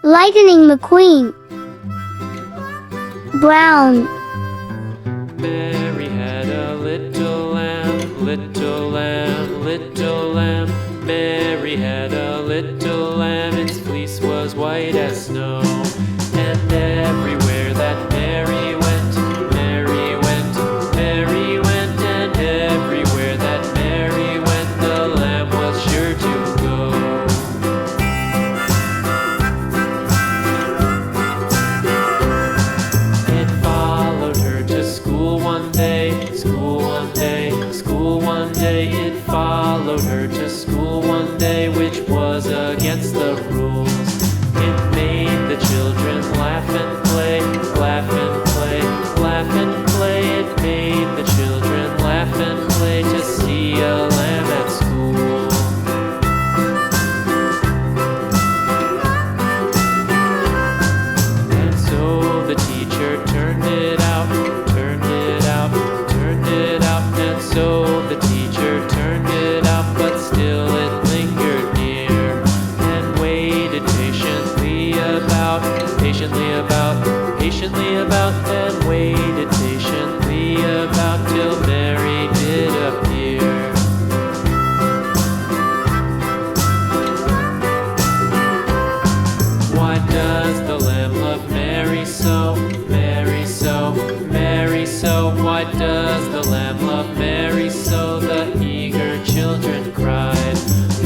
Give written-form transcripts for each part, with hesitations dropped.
Lightning McQueen. Brown. Mary had a little lamb, little lamb, little lamb. Mary had a little lamb, its fleece was white as snow. And everywhere that Mary went, Mary went, Mary went. And everywhere that Mary went, the lamb was sure to go. It followed her to school one day, school one day, school one day. It followed her to school one day, which was against the rules. It made the children laugh and play, laugh and play, laugh and play. It made the children laugh and play to see a lamb at school. And so the teacher turned it out, turned it out, turned it out. And so the teacher turned it out, but still it lingered near and waited patiently about, patiently about, patiently about, and waited patiently about till Mary did appear. Why does the lamb love Mary so, Mary so, Mary so? Why does the lamb love Mary so? The eager children cried.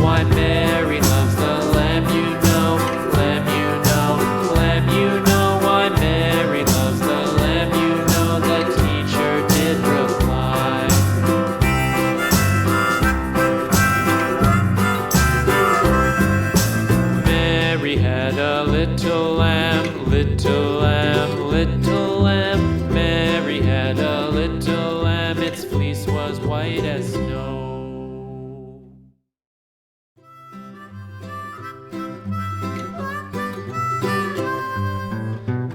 Why Mary loves the lamb, you know, lamb, you know, lamb, you know. Why Mary loves the lamb, you know, the teacher did reply. Mary had a little lamb, little lamb, little lamb. Mary had a little lamb, its fleece was white as snow.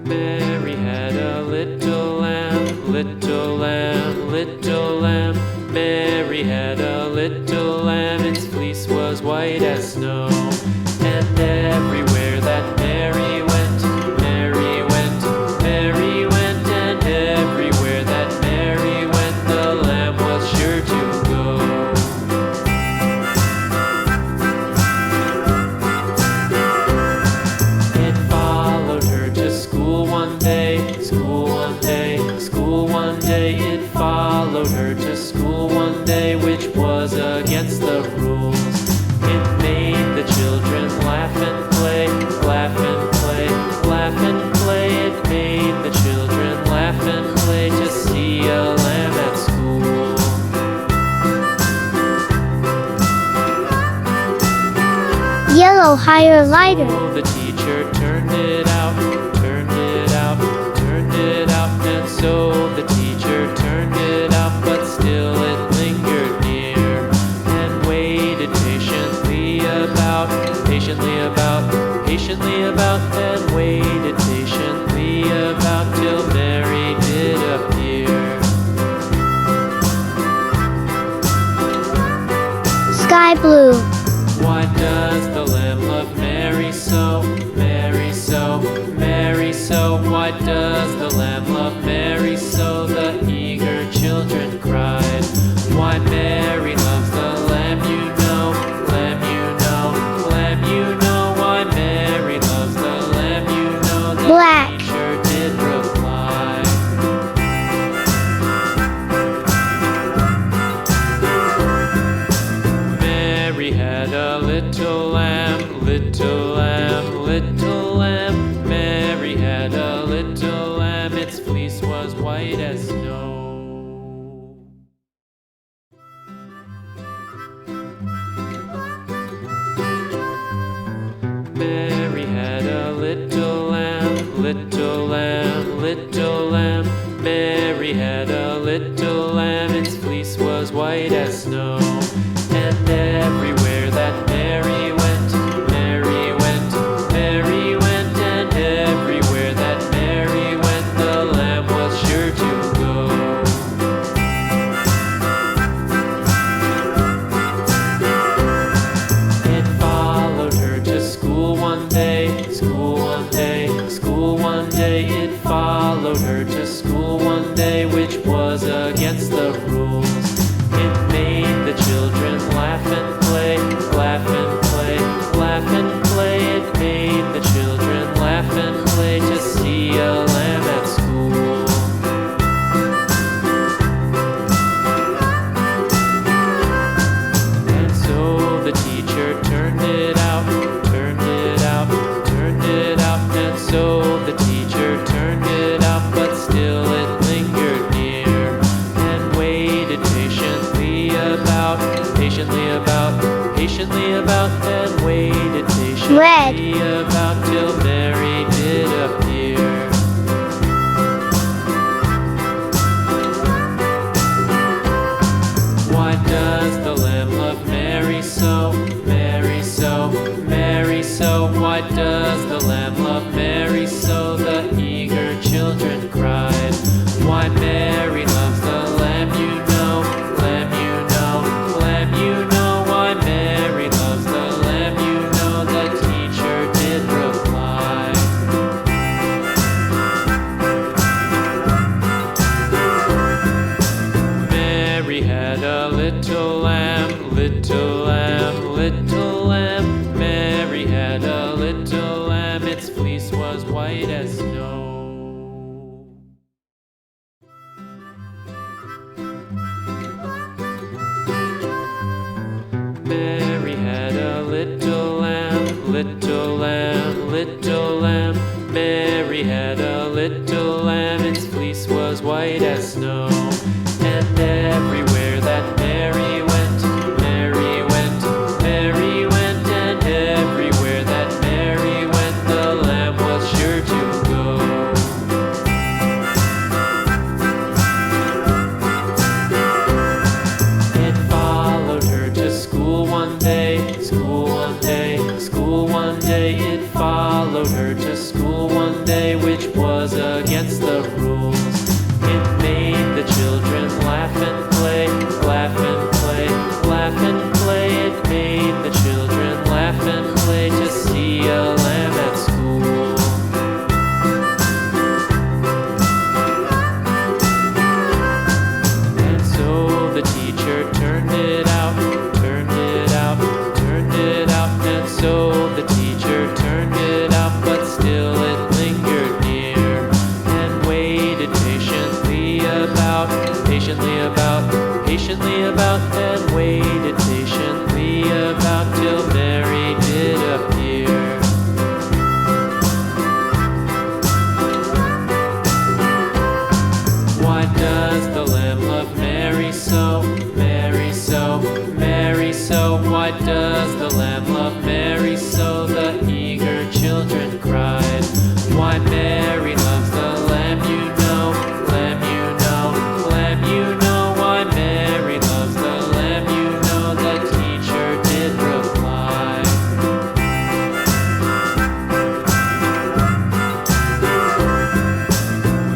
Mary had a little lamb, little lamb, little lamb. Mary had a little lamb, its fleece was white as snow. And everywhere that Mary went, Mary went, Mary went. And everywhere that Mary went, the lamb was sure to go. It followed her to school one day, school one day, school one day. It followed her to school one day, which was against the rules. It made the children laugh and play, laugh and play, laugh and play. It made the children laugh and play to see a lamb at school. Yellow highlighter. So the teacher turned it out, turned it out, turned it out. And so the teacher turned it out, but still it lingered near and waited patiently about, patiently about, patiently about, and waited patiently about till Mary did appear. Sky blue. Why does the lamb love Mary so, Mary so, Mary so? Why does the lamb love Mary so? The eager children cried. Why Mary loves the lamb, you know, lamb, you know, lamb, you know. Why Mary loves the lamb, you know, the Black. teacher did reply. Mary had a little lamb, little lamb, little lamb. Mary had a little lamb, its fleece was white as snow. Mary had a little lamb, little lamb, little lamb. Mary had a little lamb, its fleece was white as snow. And everywhere that Mary went, Mary went, Mary went. And everywhere that Mary went, the lamb was sure to go. It followed her to school one day, school one patiently about, and waited Red. patiently about till Mary did appear. Why does the lamb love Mary so, Mary so, Mary so? Why does the lamb love Mary so? The eager children cried. Why Mary loves the lamb, you know, lamb, you know, lamb, you know. Why Mary loves the lamb, you know, the teacher did reply. Mary had a little lamb, little lamb, little lamb. Mary had a little lamb, its fleece was white as snow. Mary had a little lamb, little lamb, little lamb. Mary had a little lamb, its fleece was white as snow. And everywhere that Mary went, Mary went, Mary went, and everywhere that Mary went, the lamb was sure to go. It followed her to school one day, school one day, school one day. It followed her to school one day, which was against the rules. It made the children laugh and play, laugh and play, laugh and play. It made the children laugh and play to see a lamb at school. And so the teacher turned it out, turned it out, turned it out. And so the teacher turned it out, but still it lingered near and waited patiently about, patiently about, patiently about, and waited patiently about till Mary did appear. Why does the lamb love Mary so, Mary so, Mary so? Why does the lamb love Mary so? The eager children cried. Why Mary loves the lamb, you know, lamb, you know, lamb, you know. Why Mary loves the lamb, you know, the teacher did reply.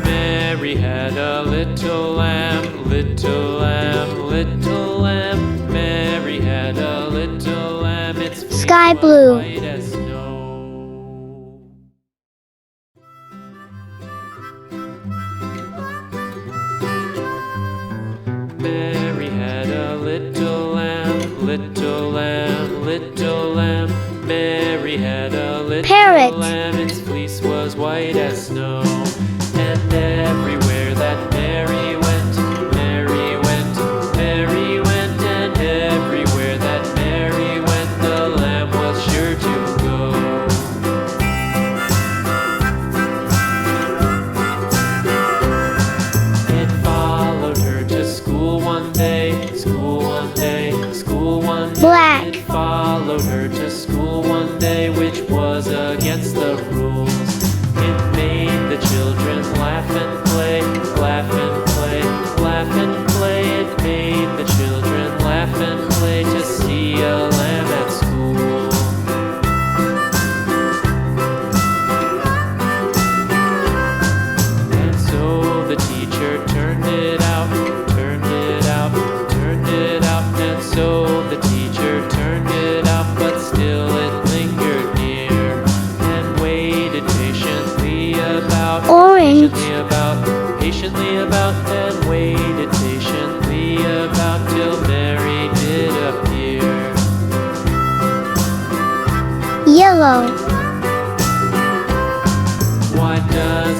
Mary had a little lamb, little lamb, little lamb. Mary had a little lamb, its fleece Sky was blue. white as snow. Mary had a little lamb, little lamb, little lamb. Mary had a little Parrot. lamb, its fleece was white as snow. And everywhere that Mary went, Mary went, Mary went, and everywhere that Mary went, the lamb was sure to go. It followed her to school one day, school one day, school one day. Black. It followed her to school one day, which was against the rules. It made the children laugh and play, laugh and play, laugh and play. It made the children laugh and play to see a lamb at school. And so the teacher turned it out, turned it out, turned it out. And so the teacher turned it out, but still it lingered near and waited patiently about, Orange. patiently about, and waited patiently about till Mary did appear. Yellow. Why does